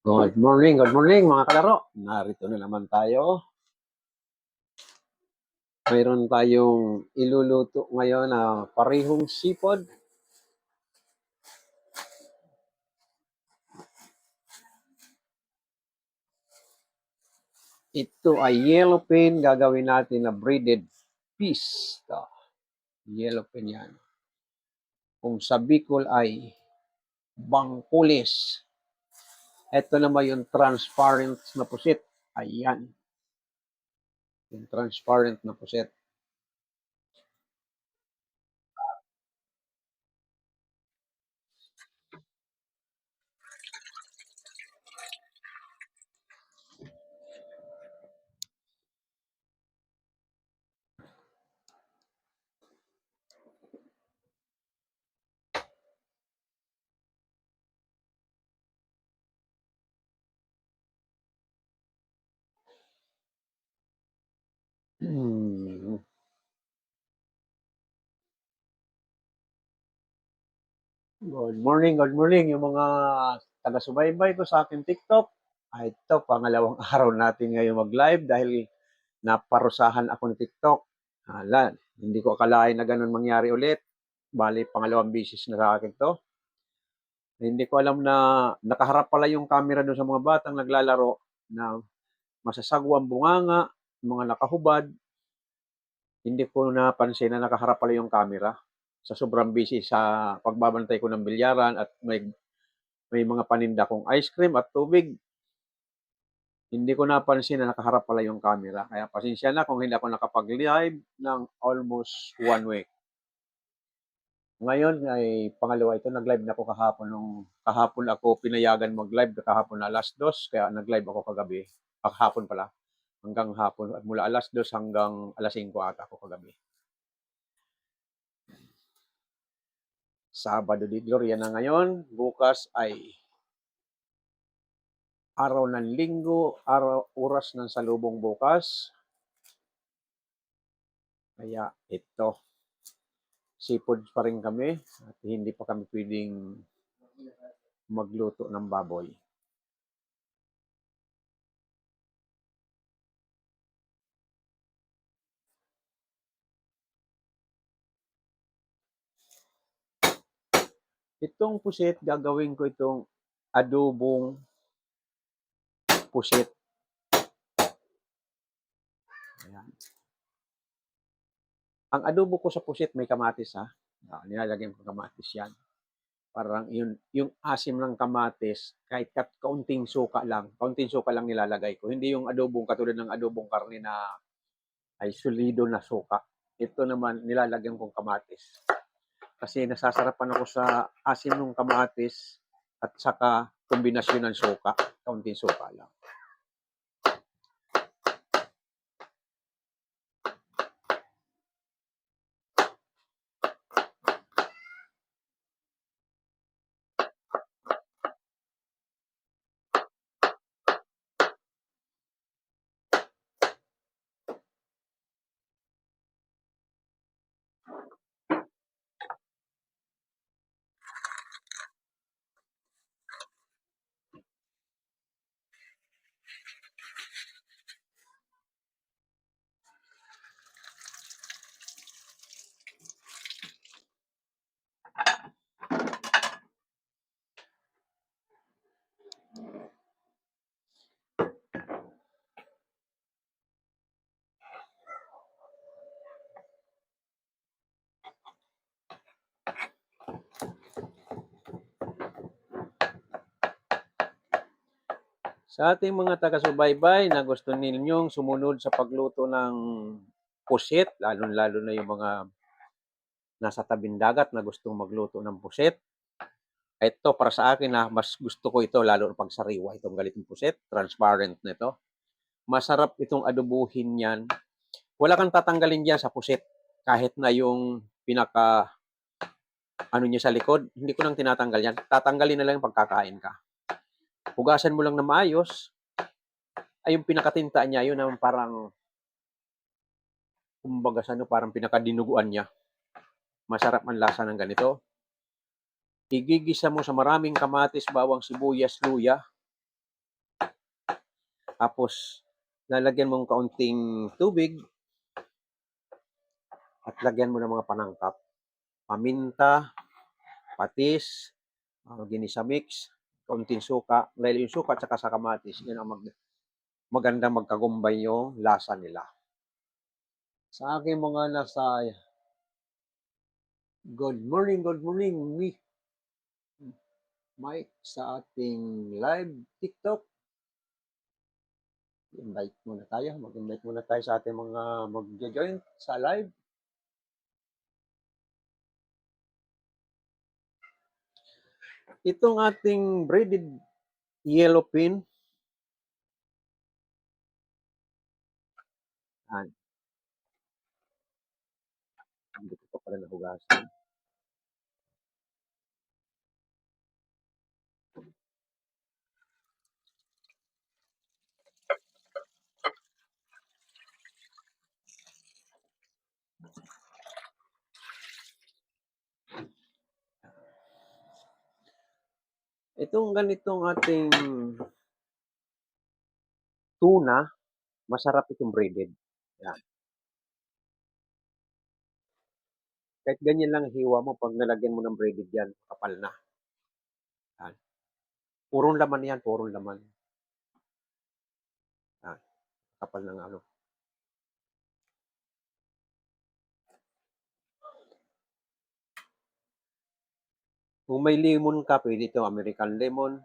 Good morning mga kalaro. Narito na naman tayo. Mayroon tayong iluluto ngayon na parehong sipod. Ito ay yellowfin. Gagawin natin na breaded fish. Ito. Yellowfin yan. Kung sa Bicol ay bangkulis. Ito naman yung transparent na pusit. Ayan. Yung transparent na pusit. Good morning yung mga taga-subaybay ko sa aking TikTok. Ito, pangalawang araw natin ngayon mag-live dahil naparusahan ako ng TikTok. Hindi ko akalain na ganun mangyari ulit. Bali, pangalawang bisis na sa akin to. Hindi ko alam na nakaharap pala yung camera doon sa mga batang naglalaro na masasagwang bunganga, mga nakahubad. Hindi ko napansin na nakaharap pala yung camera. Sa sobrang busy sa pagbabantay ko ng bilyaran at may mga paninda kong ice cream at tubig. Hindi ko napansin na nakaharap pala yung camera. Kaya pasensya na kung hindi ako nakapag-live ng almost 1 week. Ngayon ay pangalawa ito, nag-live na ako kahapon ako pinayagan mag-live kahapon na alas 2, kaya nag-live ako kagabi. Kahapon pala, hanggang hapon. At mula alas 2 hanggang alas 5 ata ako kagabi. Sabado di Gloria na ngayon. Bukas ay araw ng linggo, oras ng salubong bukas. Kaya ito, sipod pa rin kami at hindi pa kami pwedeng magluto ng baboy. Itong pusit, gagawin ko itong adobong pusit. Ayan. Ang adobo ko sa pusit may kamatis ha. Nilalagyan ko kamatis yan. Parang yung asim ng kamatis, kahit kaunting suka lang nilalagay ko. Hindi yung adobong katulad ng adobong karne na ay solido na suka. Ito naman nilalagyan kong kamatis. Kasi nasasarapan ako sa asim ng kamatis at saka kombinasyon ng suka, kaunting suka lang. Sa ating mga taga-subaybay na gusto ninyong sumunod sa pagluto ng pusit, lalo-lalo na yung mga nasa tabing dagat na gustong magluto ng pusit. Ito, para sa akin mas gusto ko ito, lalo pag sariwa, itong ganitong pusit, transparent na ito. Masarap itong adobuhin yan. Wala kang tatanggalin dyan sa pusit. Kahit na yung niya sa likod, hindi ko nang tinatanggal yan. Tatanggalin na lang yung pagkakain ka. Hugasan mo lang na maayos, ay yung pinakatinta niya, yun naman parang, kumbaga parang pinakadinuguan niya. Masarap ang lasa ng ganito. Igigisa mo sa maraming kamatis, bawang, sibuyas, luya. Tapos, lalagyan mong kaunting tubig at lagyan mo ng mga panangkap. Paminta, patis, ginisa mix, kaunting suka. Dahil yung suka at saka sa kamatis, yun ang magandang magkagumbay yung lasa nila. Sa aking mga nasa good morning, Mike, sa ating live TikTok. Invite muna tayo. Mag-invite muna tayo sa ating mga mag-join sa live. Itong ating braided yellow pin. Hindi ko pa pala nahugasan. Itong ganitong ating tuna, masarap itong braided. Yan. Kahit ganyan lang hiwa mo, pag nalagyan mo ng braided yan, kapal na. Yan. Purong laman yan, purong laman. Yan. Kapal ng ano. Kung may lemon ka, pwede ito American lemon,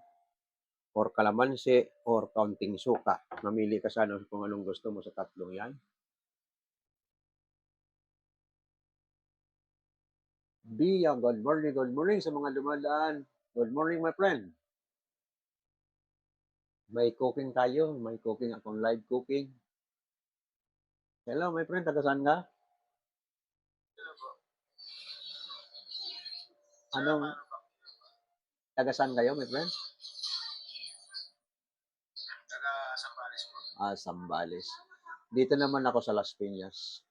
or kalamansi, or kaunting suka. Mamili ka sana kung anong gusto mo sa tatlong yan. Bia, good morning sa mga dumadaan. Good morning, my friend. May cooking tayo, may cooking akong live cooking. Hello, my friend, taga saan ka? Anong, taga saan kayo, my friend? Taga Sambales po. Sambales. Dito naman ako sa Las Piñas.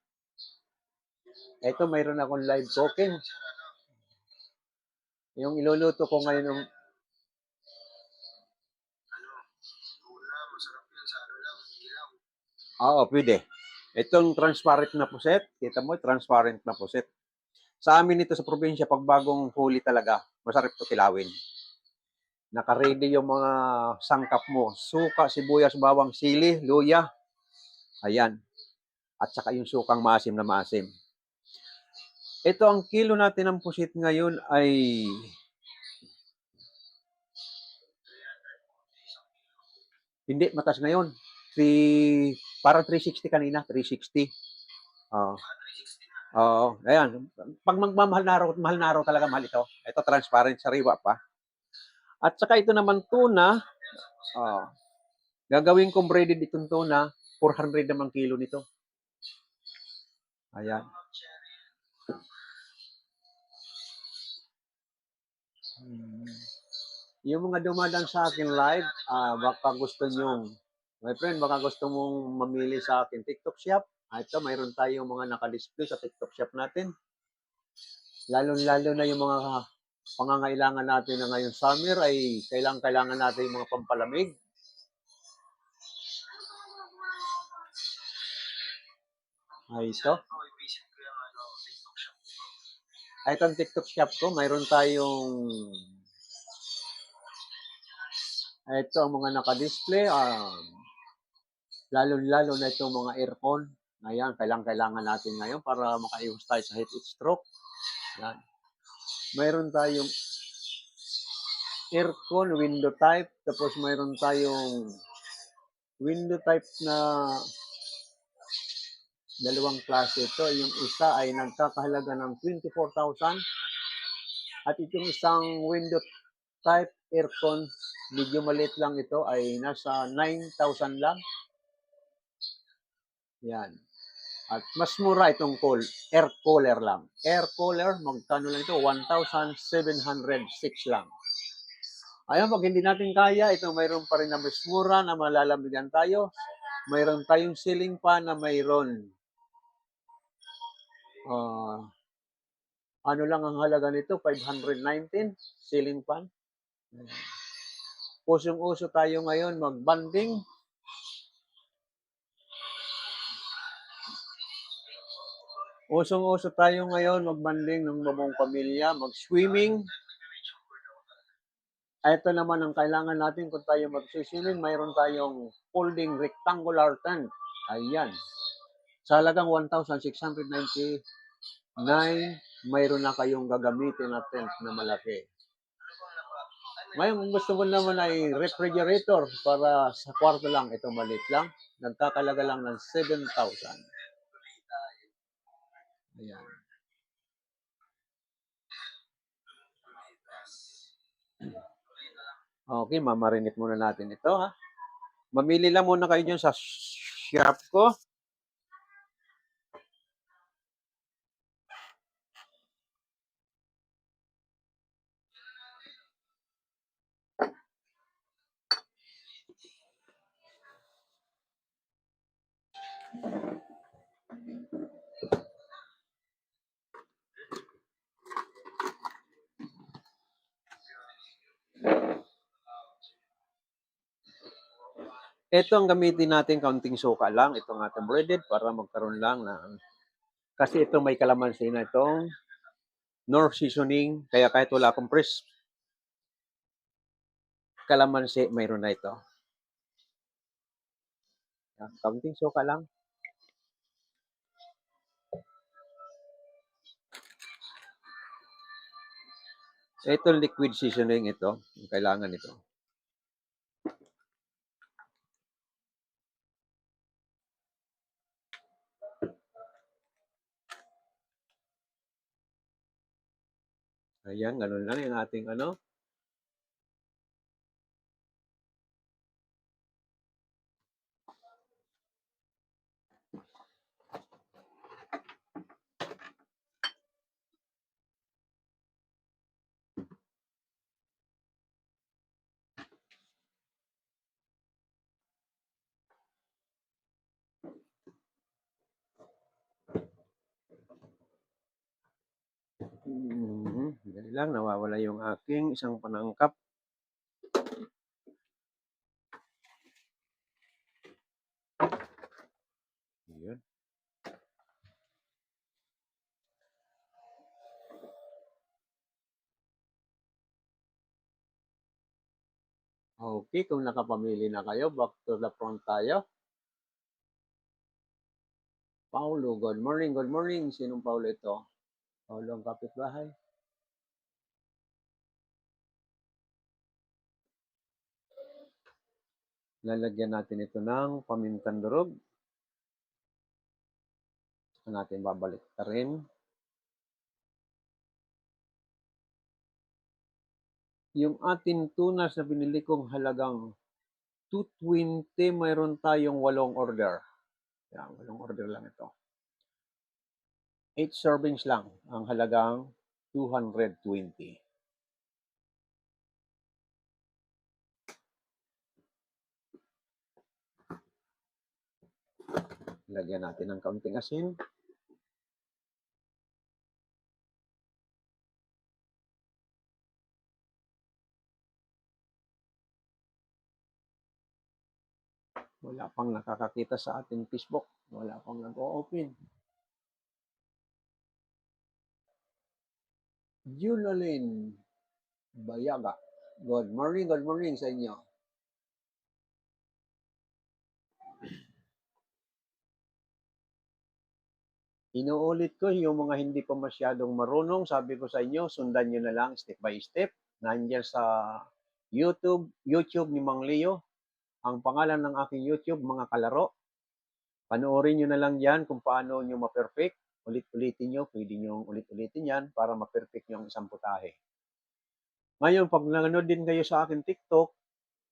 Ito, mayroon akong live cooking. Yung iluluto ko ngayon ng Oo, pwede. Itong transparent na puset, kita mo, transparent na puset. Sa amin ito sa probinsya, pag bagong huli talaga, masarap ito kilawin. Naka-ready yung mga sangkap mo. Suka, sibuyas, bawang, sili, luya. Ayan. At saka yung sukang maasim na maasim. Ito, ang kilo natin ng pusit ngayon ay hindi, matas ngayon. Para 360 kanina, 360. Oo, ayan. Pag magmamahal na araw, mahal na araw talaga, mahal ito. Ito, transparent, sariwa pa. At saka ito naman tuna, gagawin kong breaded itong tuna, 400 naman kilo nito. Ayan. Yung mga dumadang sa akin live, baka gusto nyong, my friend, baka gusto mong mamili sa akin TikTok shop. Ito, mayroon tayong mga naka-display sa TikTok shop natin. Lalo-lalo na yung mga pangangailangan natin na ngayong summer ay kailangan natin yung mga pampalamig. Ay, ito. Itong TikTok shop ko, mayroon tayong ito ang mga naka-display. Lalo-lalo na itong mga aircon. Ayan, kailangan natin ngayon para makaiwas tayo sa heat stroke. Yan. Mayroon tayong aircon, window type. Tapos mayroon tayong window type na dalawang klase ito. Yung isa ay nagkakahalaga ng 24,000. At itong isang window type aircon, medyo maliit lang ito, ay nasa 9,000 lang. Yan. At mas mura itong air cooler lang. Air cooler, magkano lang ito? 1,706 lang. Ayun, pag hindi natin kaya, ito mayroon pa rin na mas mura na malalamigan tayo. Mayroon tayong ceiling fan na mayroon Ano lang ang halaga nito, 519 ceiling fan. Usong-uso tayo ngayon mag-banding. Usong-uso tayo ngayon magbanding ng buong pamilya, mag-swimming. Ito naman ang kailangan natin kung tayo mag-swimming, mayroon tayong folding rectangular tent. Ayan. Sa halagang 1,699, mayroon na kayong gagamitin na tent na malaki. Ngayon, kung gusto mo naman ay refrigerator para sa kwarto lang, ito maliit lang, nagkakalaga lang ng 7,000. Ayan. Okay, mamarinate muna natin ito, ha. Mamili lang muna kayo dyan sa shop ko. Ito ang gamitin natin, kaunting suka lang. Itong ating breaded para magkaroon lang na, kasi ito may kalamansi na itong Knorr seasoning, kaya kahit wala akong fresh kalamansi, mayroon na ito. Kaunting suka lang. Ito liquid seasoning ito, ang kailangan ito. Ayan, ganun lang yung ating ano. Dali lang, nawawala yung aking isang panangkap. Ayan. Okay, kung nakapamili na kayo, back to the front tayo. Paulo, good morning, good morning. Sinong Paulo ito? Paulo ang kapitbahay. Lalagyan natin ito ng pamintang durog. Saka natin babalik ka rin. Yung ating tunas na binili kong halagang 220, mayroon tayong 8 order. Yan, 8 order lang ito. 8 servings lang ang halagang 220. Lagyan natin ng kaunting asin. Wala pang nakakakita sa ating Facebook. Wala pang nag-o-open. Junalyn Bayaga. Good morning sa inyo. Inuulit ko yung mga hindi pa masyadong marunong, sabi ko sa inyo, sundan nyo na lang step by step. Nandiyan sa YouTube ni Mang Leo. Ang pangalan ng aking YouTube, Mga Kalaro. Panoorin nyo na lang yan kung paano nyo ma-perfect. Ulit-ulitin nyo, pwede nyo ulit-ulitin yan para ma-perfect nyo ang isang putahe. Ngayon, pag nanonood din kayo sa akin TikTok,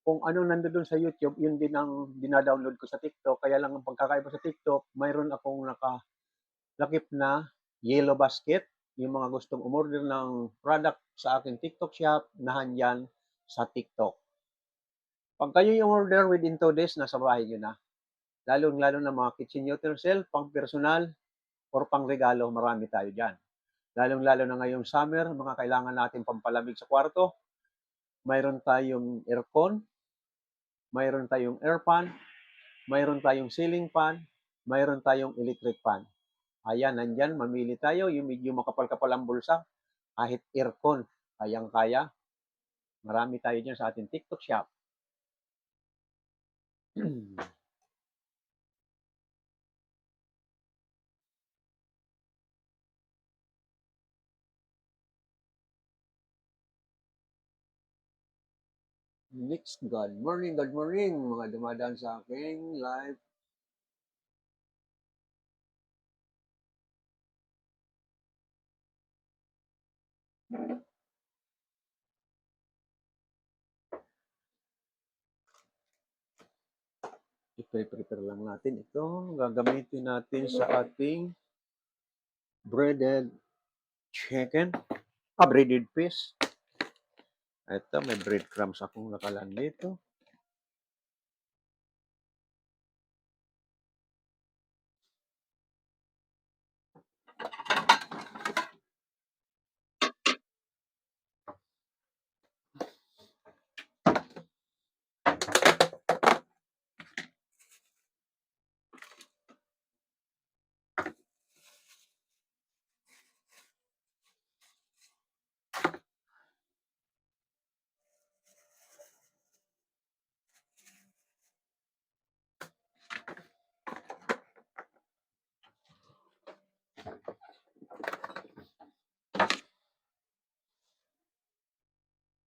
kung ano nandoon sa YouTube, yun din ang dinadownload ko sa TikTok. Kaya lang ang pagkakaiba sa TikTok, mayroon akong nakalakip na yellow basket. Yung mga gustong umorder ng product sa aking TikTok shop, nahandyan sa TikTok. Pag kayo yung order within 2 days, nasa bahay nyo na. Lalo na mga kitchen utensil, pang personal, or pang regalo, marami tayo dyan. Lalong-lalo na ngayong summer, mga kailangan natin pampalamig sa kwarto. Mayroon tayong aircon, mayroon tayong air fan, mayroon tayong ceiling fan, mayroon tayong electric fan. Ayan, nandyan, mamili tayo, yung medyo makapal-kapal ang bulsa, kahit aircon, kayang-kaya. Marami tayo dyan sa ating TikTok shop. Next, good morning, mga dumadaan sa aking live. I-prepare lang natin ito. Gagamitin natin sa ating breaded chicken. Breaded fish. Ito, may breadcrumbs akong nakalaan dito.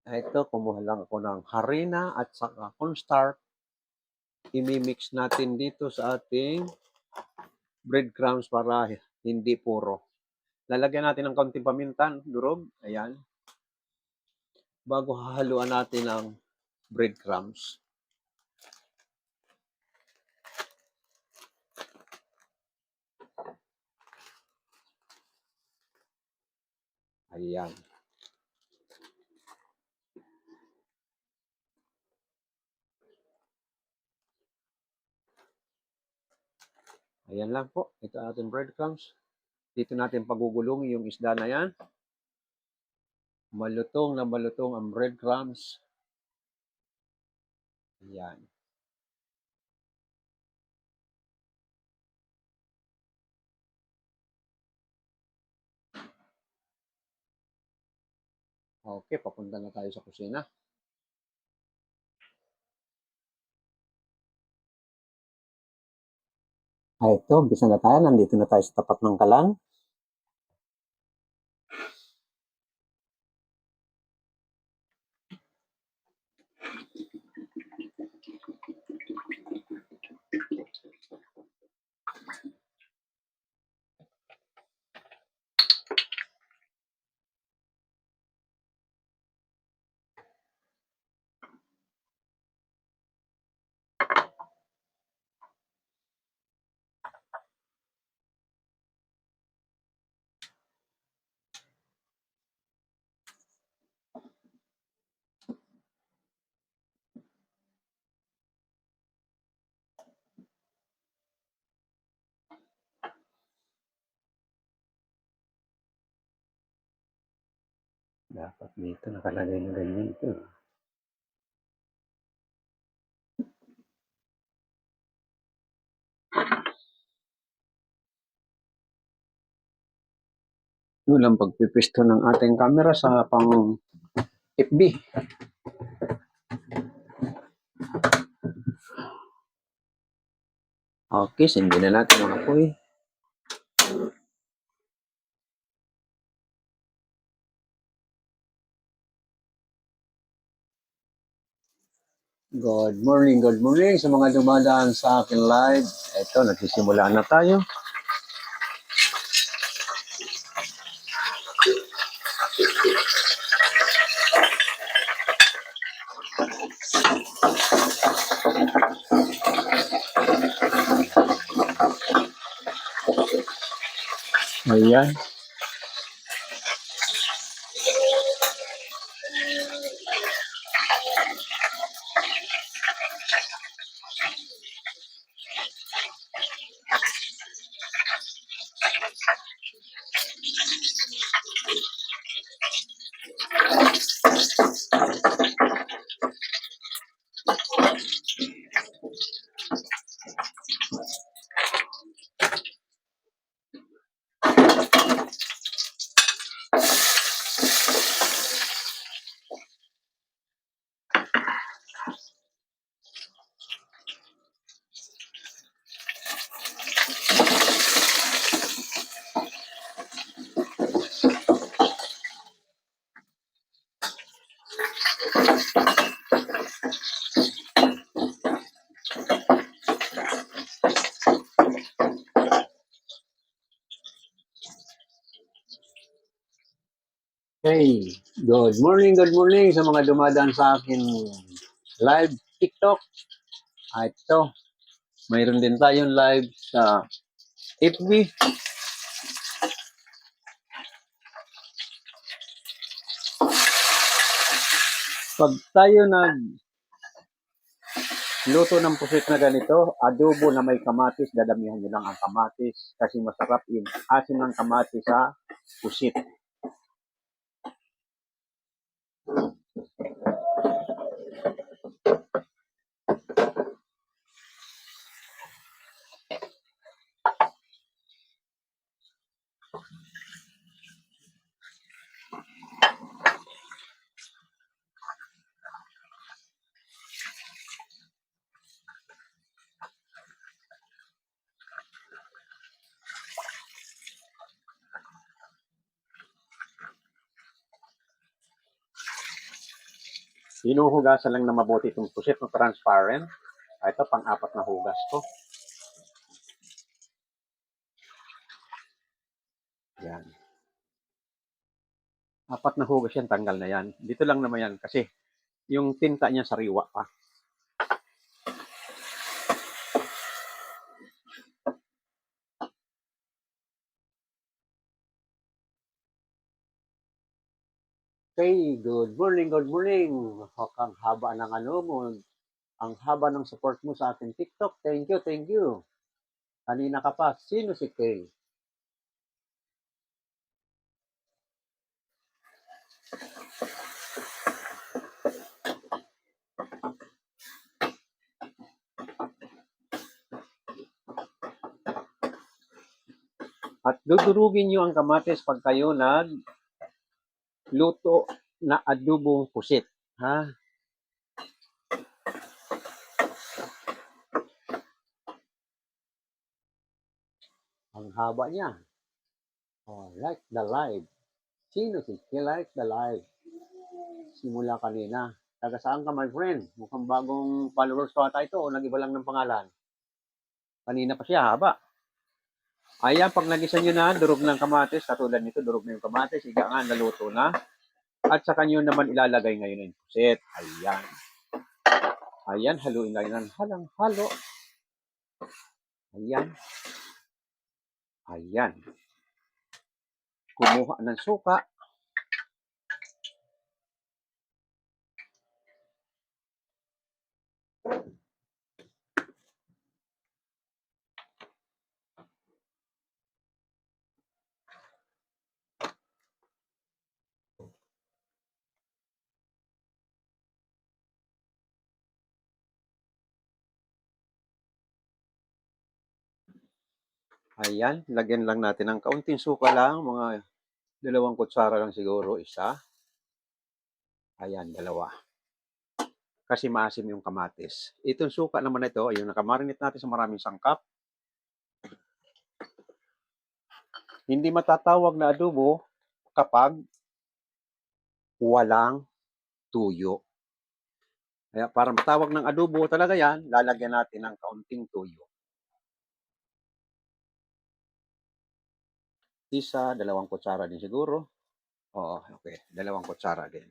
Ito, kumuha lang ako ng harina at saka cornstarch. Imimix natin dito sa ating breadcrumbs para hindi puro. Lalagyan natin ng kaunting paminta, durog. Ayan. Bago hahaluan natin ang breadcrumbs. Ayan. Ayan lang po. Ito ating breadcrumbs. Dito natin pagugulong yung isda na yan. Malutong na malutong ang breadcrumbs. Ayan. Okay, papunta na tayo sa kusina. Ito, umpisa na tayo. Nandito na tayo sa tapat ng kalan. Dapat dito nakalagay na ganyan ito. Yun ang pagpipisto ng ating camera sa pang FB. Okay, sindi na natin mga apoy. Good morning sa mga dumadaan sa akin live. Ito, nagsisimula na tayo. Ayan. Hey, good morning sa mga dumadaan sa akin live TikTok. Ito, mayroon din tayong live sa FB. Pag tayo luto ng pusit na ganito, adobo na may kamatis, dadamihan nyo lang ang kamatis kasi masarap yung asin ng kamatis sa pusit. Hinuhugasan lang na mabuti itong pusit na transparent. Ito, pang-apat na hugas ko. Yan. Apat na hugas yan, tanggal na yan. Dito lang naman yan kasi yung tinta niya sariwa pa. Okay, good morning, good morning. Ang haba ng ano mo, ang haba ng support mo sa akin TikTok. Thank you, thank you. Kanina ka pa, sino si Kay? At dudurugin nyo ang kamatis pag kayo nagluto na adobong pusit. Ha? Ang haba niya. Oh, like the live. Sino si Kay? Like the live. Simula kanina. Taga saan ka, my friend? Mukhang bagong followers ko ata ito o nag-iba lang ng pangalan. Kanina pa siya, haba. Ayan, pag nagisa nyo na, durog ng kamatis, katulad nito, durog na yung kamatis, higa nga, naluto na. At saka nyo naman ilalagay ngayon yung pusit. Ayan. Ayan, haluin lang ng halang-halo. Ayan. Ayan. Kumuha ng suka. Ayan, lagyan lang natin ng kaunting suka lang, mga 2 kutsara lang siguro, isa. Ayan, 2. Kasi maasim yung kamatis. Itong suka naman ito, ayun, nakamarinate natin sa maraming sangkap. Hindi matatawag na adobo kapag walang tuyo. Kaya para matawag ng adobo talaga yan, lalagyan natin ng kaunting tuyo. Isa, 2 kutsara din siguro. Oo, okay. 2 kutsara din.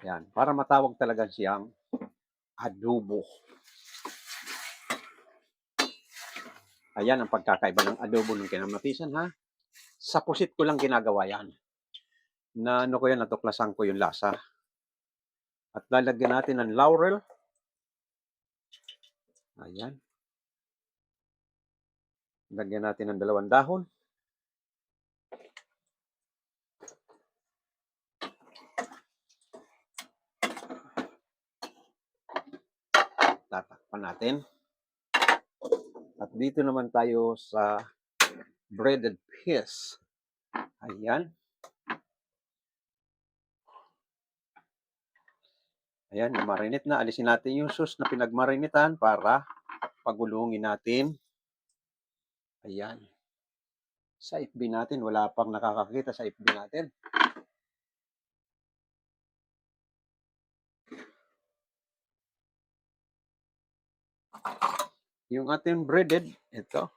Yan. Para matawag talaga siyang adobo. Ayan ang pagkakaiba ng adobo ng kinamatisan, ha? Sa pusit ko lang ginagawa yan. Na ano ko yan, natuklasan ko yung lasa. At lalagyan natin ng laurel. Ayan. Lagyan natin ng 2 dahon. Tatakpan natin. At dito naman tayo sa breaded piece. Ayan. Ayan, marinate na. Alisin natin yung sauce na pinagmarinitan para pagulungin natin. Ayan. Sa FB natin, wala pang nakakakita sa FB natin. Yung ating breaded, ito,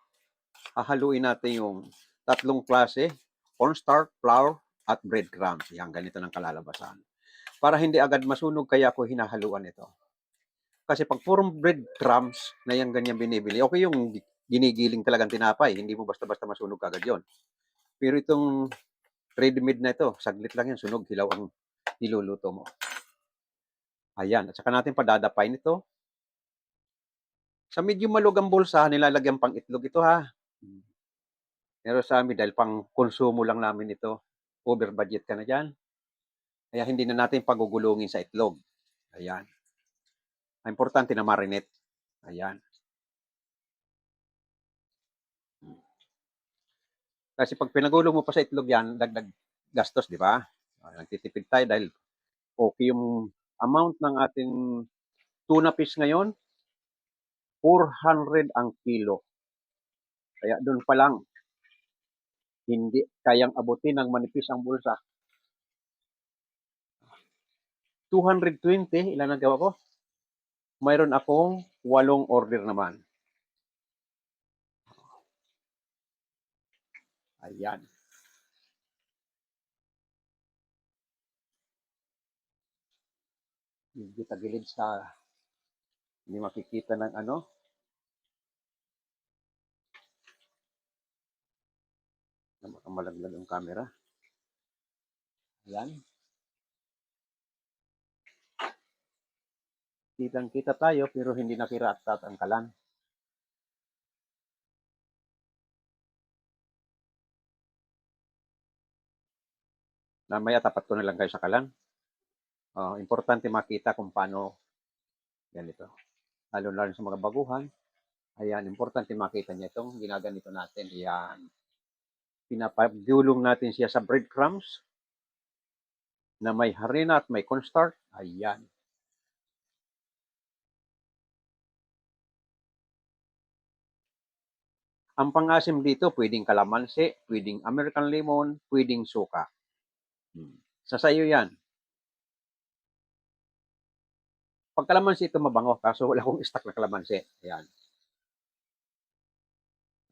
hahaluin natin yung tatlong klase, cornstarch, flour, at breadcrumbs. Yan, ganito ng kalalabasan. Para hindi agad masunog, kaya ako hinahaluan ito. Kasi pag purong breadcrumbs na yan ganyan binibili, okay yung ginigiling talagang tinapay. Hindi mo basta-basta masunog agad yon. Pero itong ready-made na ito, saglit lang yan, sunog, hilaw ang niluluto mo. Ayan, at saka natin padadapain ito. Sa medyo malugang bulsa, nilalagyan pang itlog ito ha. Pero sa amin, dahil pang konsumo lang namin ito, over budget ka na dyan. Kaya hindi na natin pagugulungin sa itlog. Ayan. Ang importante na marinate. Ayan. Kasi pag pinagulong mo pa sa itlog yan, dagdag gastos, di ba? Nagtitipid tayo dahil okay yung amount ng ating tuna fish ngayon, 400 ang kilo. Kaya doon pa lang, hindi kayang abutin ng manipis ang bulsa. 220, ilan ang gawa ko? Mayroon akong 8 order naman. Ayan. Medyo tagilid sa hindi makikita ng ano. Malaglag ang camera. Ayan. Kitang-kita tayo pero hindi nakiratat ang kalan. Namaya tapat ko na lang kayo sa kalan. Importante makita kung paano ganito. Lalo sa mga baguhan. Ayan, importante makita niya itong ginaganito natin. Ayan. Pinapagulong natin siya sa breadcrumbs na may harina at may cornstarch. Ayan. Ang pang-asim dito, pwedeng kalamansi, pwedeng American lemon, pwedeng suka. Sa sayo yan. Pag kalamansi ito mabango, kaso wala akong stock na kalamansi. Ayan.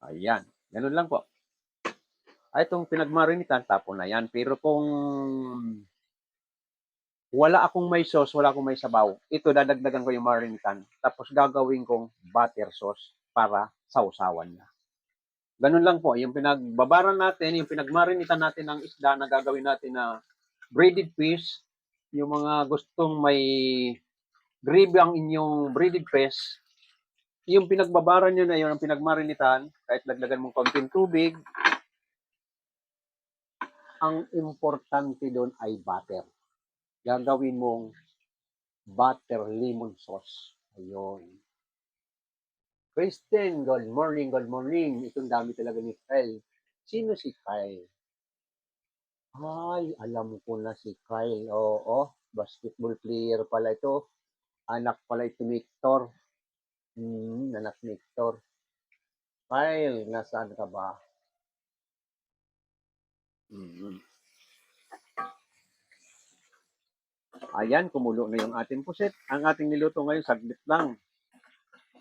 Ayan. Ganun lang po. Ay, itong pinagmarinitan, tapon na yan. Pero kung wala akong may sauce, wala akong may sabaw, ito dadagdagan ko yung marinitan. Tapos gagawin kong butter sauce para sausawan niya. Ganun lang po. Yung pinagbabaran natin, yung pinagmarinitan natin ng isda na gagawin natin na breaded fish, yung mga gustong may gravy ang inyong breaded fish, yung pinagbabaran nyo na yun, ang pinagmarinitan, kahit laglagan mong konting tubig, ang importante doon ay butter. Gagawin mong butter lemon sauce. Ayun. Kristen, good morning, good morning. Itong dami talaga ni Kyle. Sino si Kyle? Ay, alam ko na si Kyle. Oo, basketball player pala ito. Anak pala ito ni Hector. Anak ni Hector. Kyle, nasaan ka ba? Ayan, kumulo na yung ating pusit. Ang ating niluto ngayon, saglit lang.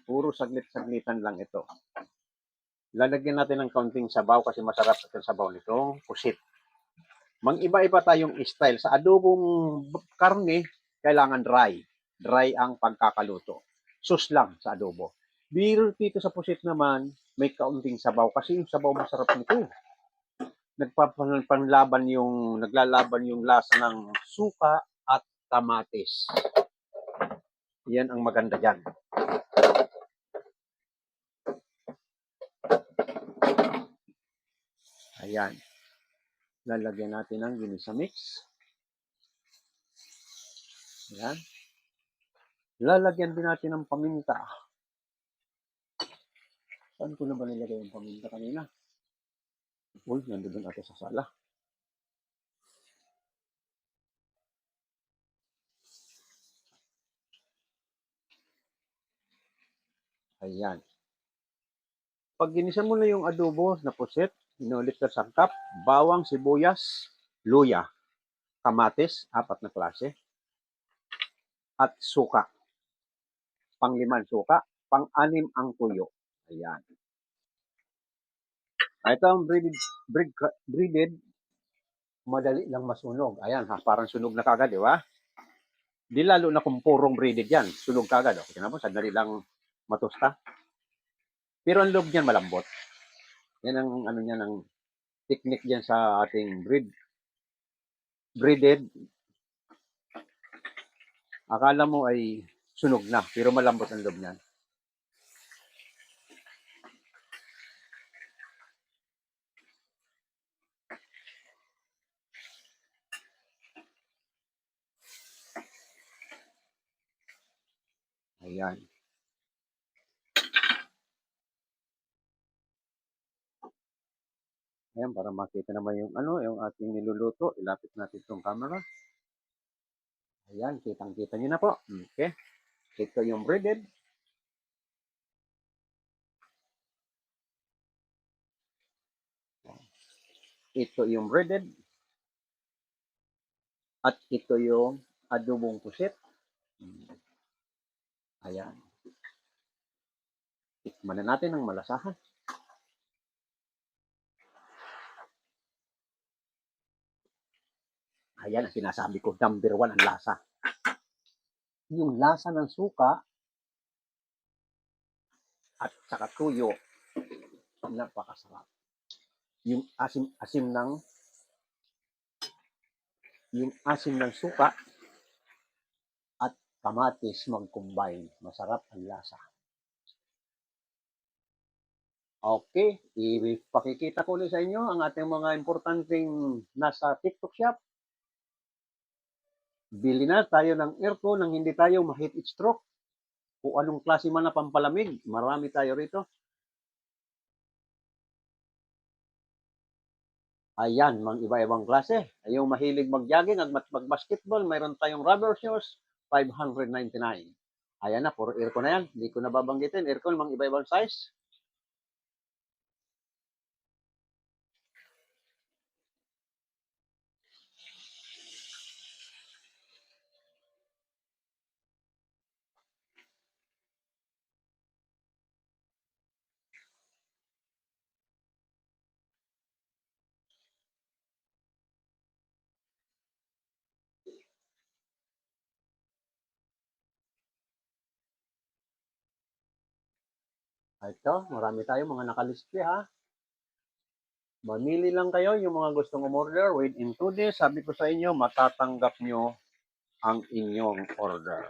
Puro saglit-saglitan lang ito. Lalagyan natin ng kaunting sabaw kasi masarap sa sabaw nitong pusit. Mang-iba-iba tayong style. Sa adobong karne, kailangan dry. Dry ang pagkakaluto. Sus lang sa adobo. Biro dito sa pusit naman, may kaunting sabaw kasi yung sabaw masarap nito. Naglalaban yung lasa ng suka at kamatis. Yan ang maganda dyan. Ayan. Lalagyan natin ng ginisa mix. Ayan. Lalagyan din natin ng paminta. Saan ko na ba nilagay yung paminta kanina? Uy, nandun ata sa sala. Ayan. Pag ginisa mo na yung adobo na puset, inulit sa sangkap, bawang, sibuyas, luya, kamatis, 4 na klase, at suka. Pang-5 suka, pang-6 ang tuyo. Ayan. Ito ang breaded, madali lang masunog. Ayan ha, parang sunog na kagad, di ba? Di lalo na kung purong breaded yan, sunog kagad. Okay na po, sandali lang matusta. Pero ang loob niyan malambot. Yan ang ano niyan, ang technique diyan sa ating breaded. Akala mo ay sunog na, pero malambot ang loob niyan. Ayan. Ayan, para makita naman yung ano, yung ating niluluto. Ilapit natin itong camera. Ayan, kitang-kita nyo na po. Okay. Ito yung breaded. Ito yung breaded. At ito yung adobong pusit. Ayan. Tikman na natin ang malasahan. Ayan ang sinasabi ko, number 1 ang lasa. Yung lasa ng suka at saka tuyo, napakasarap. Yung asim ng suka at kamatis mag-combine. Masarap ang lasa. Okay, ipakikita ko ulit sa inyo ang ating mga importanteng nasa TikTok shop. Bili na tayo ng aircon nang hindi tayo ma-heat stroke. Kung anong klase man na pampalamig, marami tayo rito. Ayan, mga iba-ibang klase. Yung mahilig mag-jogging at mag-basketball, mayroon tayong rubber shoes, 599. Ayan na, puro aircon na yan. Hindi ko na babanggitin. Aircon, mga iba-ibang size. Ito, marami tayo mga nakalisti ha. Mamili lang kayo yung mga gustong umorder. Within 2 days, sabi ko sa inyo, matatanggap nyo ang inyong order.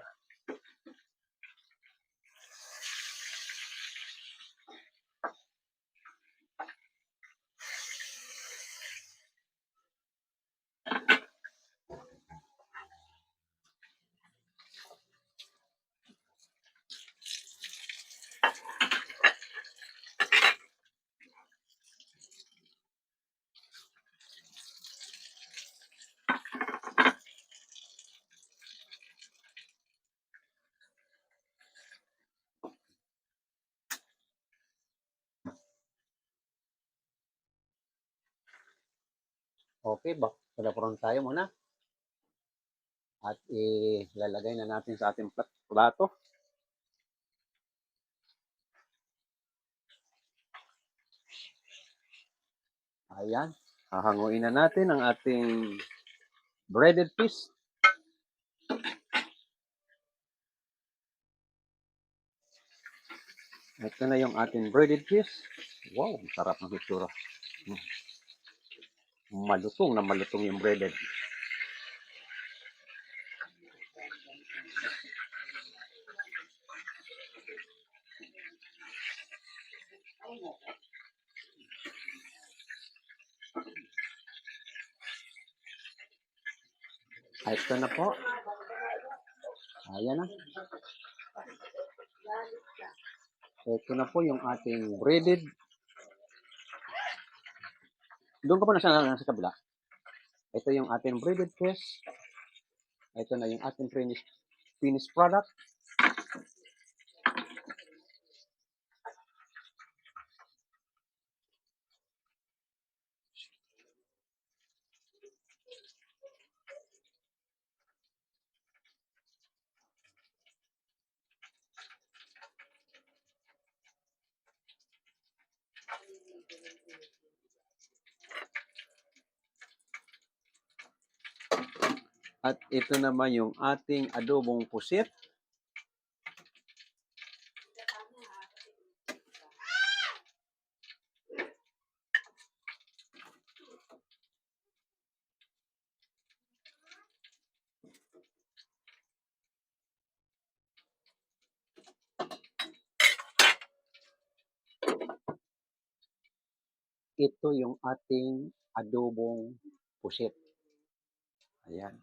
Okay, palapuran tayo muna. At ilalagay na natin sa ating plato. Ayan. Hahanguin na natin ang ating breaded piece. Ito na yung ating breaded piece. Wow, sarap ng itsura. Malutong na malutong yung breaded. Ito na po. Ayan na. Ito na po yung ating breaded. Doon ka po nasa kabila. Ito yung ating breaded fish. Ito na yung ating finished product. At ito naman yung ating adobong pusit. Ito yung ating adobong pusit. Ayan.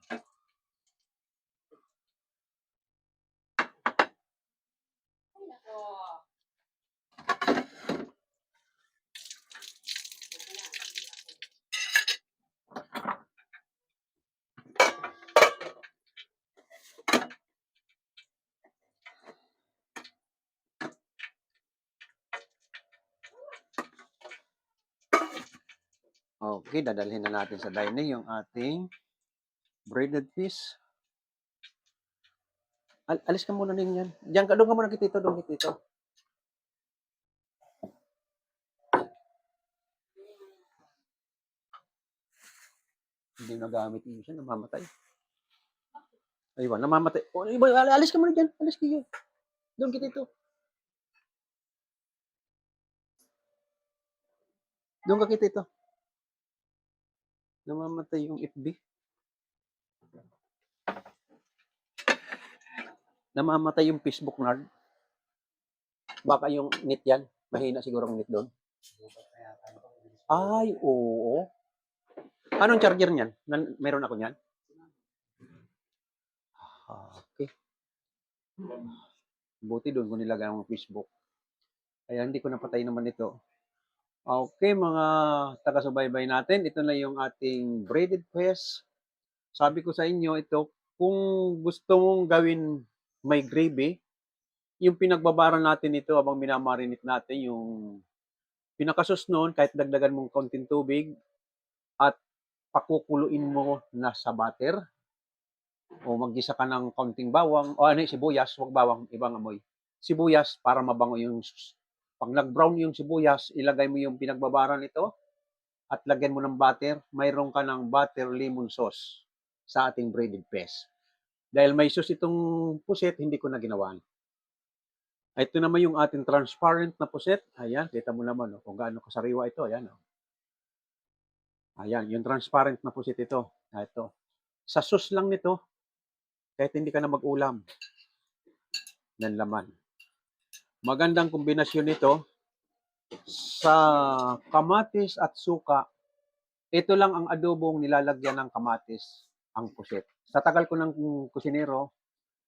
Okay, dadalhin na natin sa dining yung ating breaded fish. Alis ka muna din yan. Doon ka muna kay Tito, doon kay Tito. Hindi nagamit yun siya, namamatay. Ayun, namamatay. Alis ka muna dyan, alis kayo. Doon kay Tito. Doon ka kay Tito. Namamatay yung FB. Namamatay yung Facebook nard. Baka yung net yan. Mahina siguro ang net doon. Ay, oo. Anong charger niyan? Meron ako niyan? Okay. Buti doon ko nilagay ang Facebook. Kaya hindi ko napatay naman ito. Okay, mga taga-subaybay natin, ito na yung ating breaded fish. Sabi ko sa inyo, ito, kung gusto mong gawin may gravy, yung pinagbabaran natin ito habang minamarinate natin, yung pinakasus noon, kahit dagdagan mong konting tubig at pakukuluin mo na sa butter, o maggisa ka ng konting bawang, o sibuyas, huwag bawang, ibang amoy. Sibuyas para mabango yung pag nag-brown yung sibuyas, ilagay mo yung pinagbabaran nito at lagyan mo ng butter, mayroon ka ng butter lemon sauce sa ating breaded fish. Dahil may sauce itong puset, hindi ko na ginawan. Ito naman yung ating transparent na puset. Ayan, kita mo naman kung gaano kasariwa ito. Ayan. Ayan, yung transparent na puset ito. Ito. Sa sauce lang nito, kahit hindi ka na mag-ulam ng laman. Magandang kombinasyon nito sa kamatis at suka. Ito lang ang adobong nilalagyan ng kamatis, ang pusit. Sa tagal ko ng kusinero,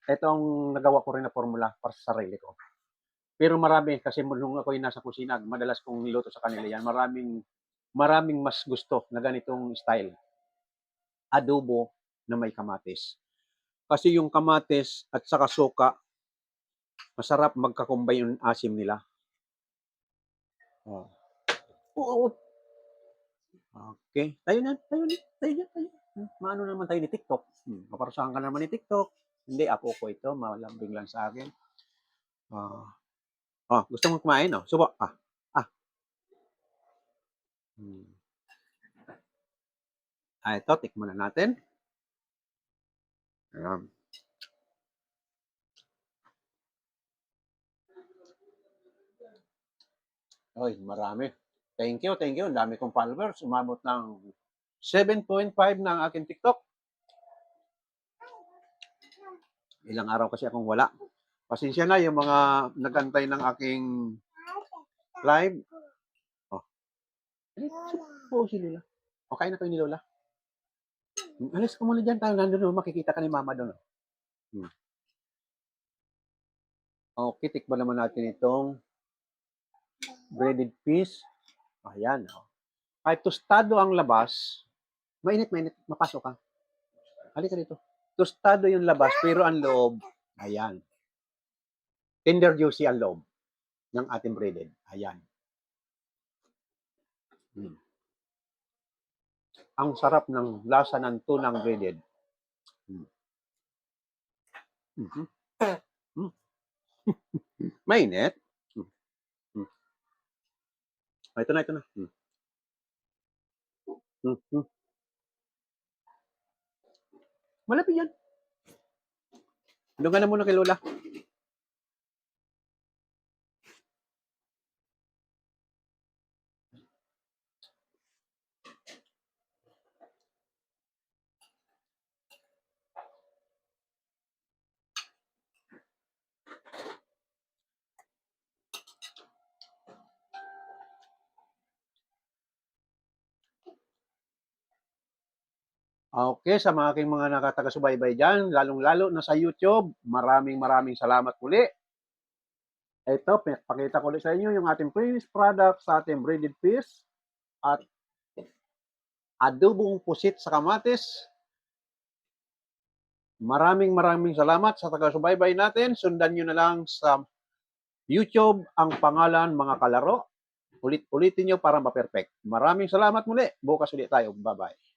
ito ang nagawa ko rin na formula para sa sarili ko. Pero marami, kasi nung ako'y nasa kusina, madalas kong niluto sa kanila yan, maraming mas gusto na ganitong style. Adobo na may kamatis. Kasi yung kamatis at saka suka, masarap magkakumbay yung asim nila. Okay. Tayo na. Maano naman tayo ni TikTok. Maparusahan ka naman ni TikTok. Hindi, apo ko ito. Malambing lang sa akin. Gusto mong kumain, no? Subo. Ito, tikman na natin. Ayan. Ay, marami. Thank you. Ang dami kong followers. Umabot ng 7.5 na ang aking TikTok. Ilang araw kasi akong wala. Pasensya na yung mga nagantay ng aking live. Si Lola. Kain na kayo ni Lola. Alis ka muna dyan. Nandun, makikita ka ni Mama doon. Okay, tikman naman natin itong breaded fish. Ayan. Oh. Kahit tostado ang labas, mainit, mapasok ka. Halika dito. Tostado yung labas, pero ang loob, ayan. Tender juicy ang loob ng ating breaded. Ayan. Ang sarap ng lasa ng tunang breaded. Mm-hmm. Mainit. Ito na. Malapit yan. Lungan na muna kay Lola. Okay, sa mga aking mga nakataga-subaybay dyan, lalong-lalo na sa YouTube, maraming salamat muli. Ito, pakita ko ulit sa inyo yung ating finished product sa ating breaded fish at adobong pusit sa kamatis. Maraming salamat sa taga-subaybay natin. Sundan nyo na lang sa YouTube ang pangalan mga kalaro. Ulit-ulitin nyo para ma-perfect. Maraming salamat muli. Bukas ulit tayo. Bye-bye.